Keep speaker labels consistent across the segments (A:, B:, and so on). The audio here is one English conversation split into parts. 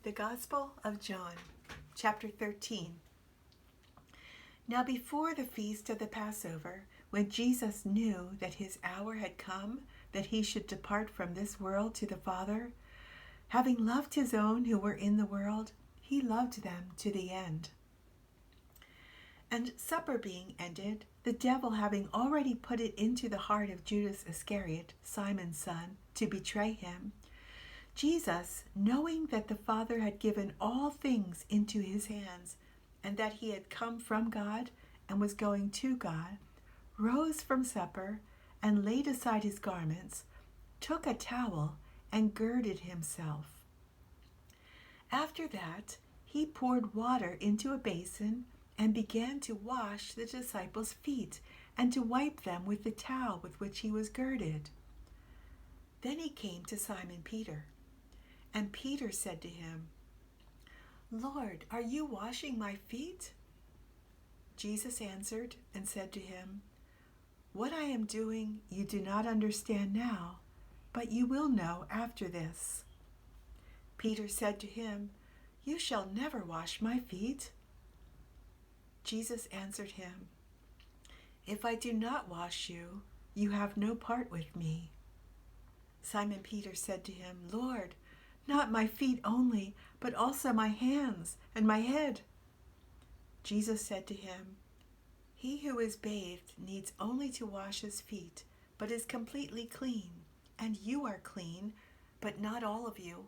A: The Gospel of John, chapter 13. Now before the feast of the Passover, when Jesus knew that his hour had come, that he should depart from this world to the Father, having loved his own who were in the world, he loved them to the end. And supper being ended, the devil having already put it into the heart of Judas Iscariot, Simon's son, to betray him, Jesus, knowing that the Father had given all things into his hands, and that he had come from God and was going to God, rose from supper and laid aside his garments, took a towel and girded himself. After that, he poured water into a basin and began to wash the disciples' feet and to wipe them with the towel with which he was girded. Then he came to Simon Peter. And Peter said to him, Lord, are you washing my feet? Jesus answered and said to him, What I am doing you do not understand now, but you will know after this. Peter said to him, You shall never wash my feet. Jesus answered him, If I do not wash you, you have no part with me. Simon Peter said to him, Lord, not my feet only, but also my hands and my head. Jesus said to him, He who is bathed needs only to wash his feet, but is completely clean, and you are clean, but not all of you.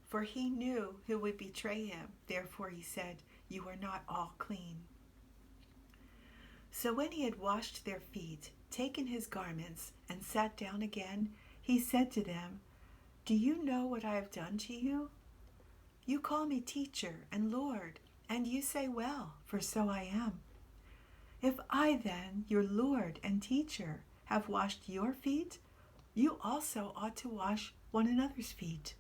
A: For he knew who would betray him, therefore he said, You are not all clean. So when he had washed their feet, taken his garments, and sat down again, he said to them, Do you know what I have done to you? You call me teacher and Lord, and you say well, for so I am. If I then, your Lord and teacher, have washed your feet, you also ought to wash one another's feet.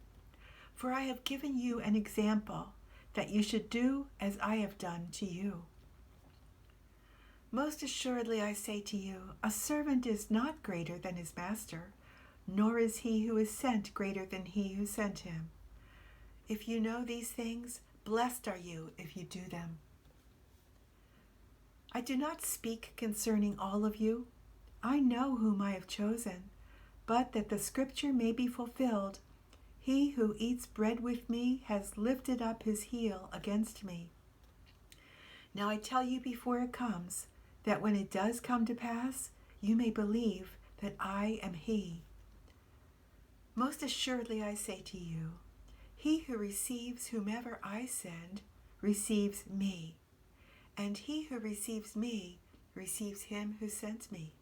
A: For I have given you an example, that you should do as I have done to you. Most assuredly I say to you, a servant is not greater than his master, nor is he who is sent greater than he who sent him. If you know these things, blessed are you if you do them. I do not speak concerning all of you. I know whom I have chosen, but that the scripture may be fulfilled, he who eats bread with me has lifted up his heel against me. Now I tell you before it comes, that when it does come to pass, you may believe that I am he. Most assuredly I say to you, he who receives whomever I send receives me, and he who receives me receives him who sent me.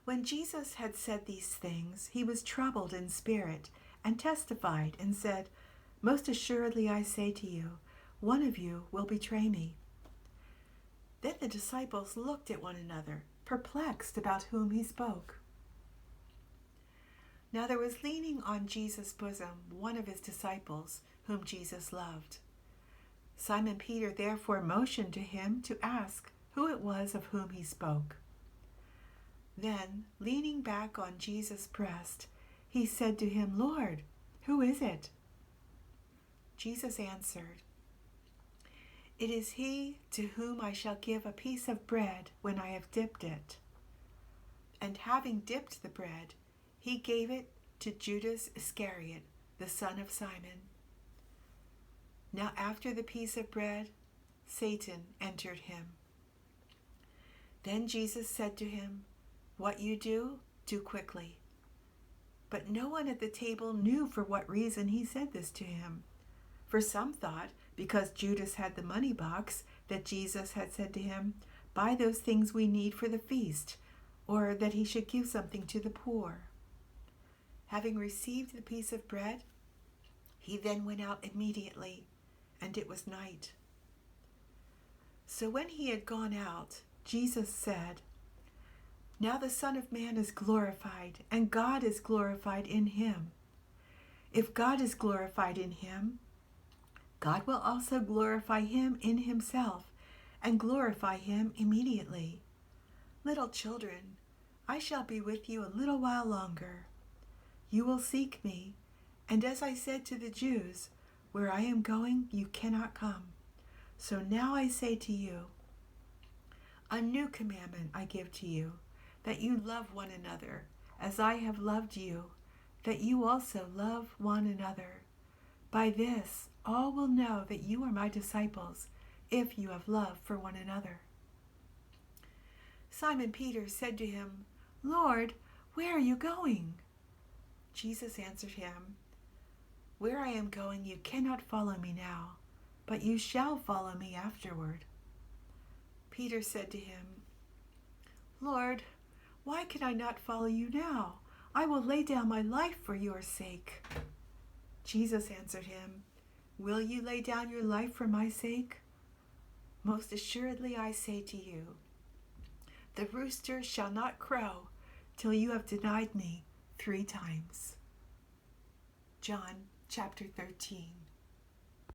A: When Jesus had said these things, he was troubled in spirit and testified and said, Most assuredly I say to you, one of you will betray me. Then the disciples looked at one another, perplexed about whom he spoke. Now there was leaning on Jesus' bosom one of his disciples, whom Jesus loved. Simon Peter therefore motioned to him to ask who it was of whom he spoke. Then, leaning back on Jesus' breast, he said to him, Lord, who is it? Jesus answered, It is he to whom I shall give a piece of bread when I have dipped it. And having dipped the bread, he gave it to Judas Iscariot, the son of Simon. Now after the piece of bread, Satan entered him. Then Jesus said to him, What you do, do quickly. But no one at the table knew for what reason he said this to him. For some thought, because Judas had the money box, that Jesus had said to him, Buy those things we need for the feast, or that he should give something to the poor. Having received the piece of bread, he then went out immediately, and it was night. So when he had gone out, Jesus said, Now the Son of Man is glorified, and God is glorified in him. If God is glorified in him, God will also glorify him in himself, and glorify him immediately. Little children, I shall be with you a little while longer. You will seek me, And as I said to the Jews, where I am going, you cannot come. So now I say to you, a new commandment I give to you, that you love one another, as I have loved you, that you also love one another. By this, all will know that you are my disciples, if you have love for one another. Simon Peter said to him, Lord, where are you going? Jesus answered him, Where I am going, you cannot follow me now, but you shall follow me afterward. Peter said to him, Lord, why can I not follow you now? I will lay down my life for your sake. Jesus answered him, Will you lay down your life for my sake? Most assuredly I say to you, the rooster shall not crow till you have denied me 3 times. John chapter 13.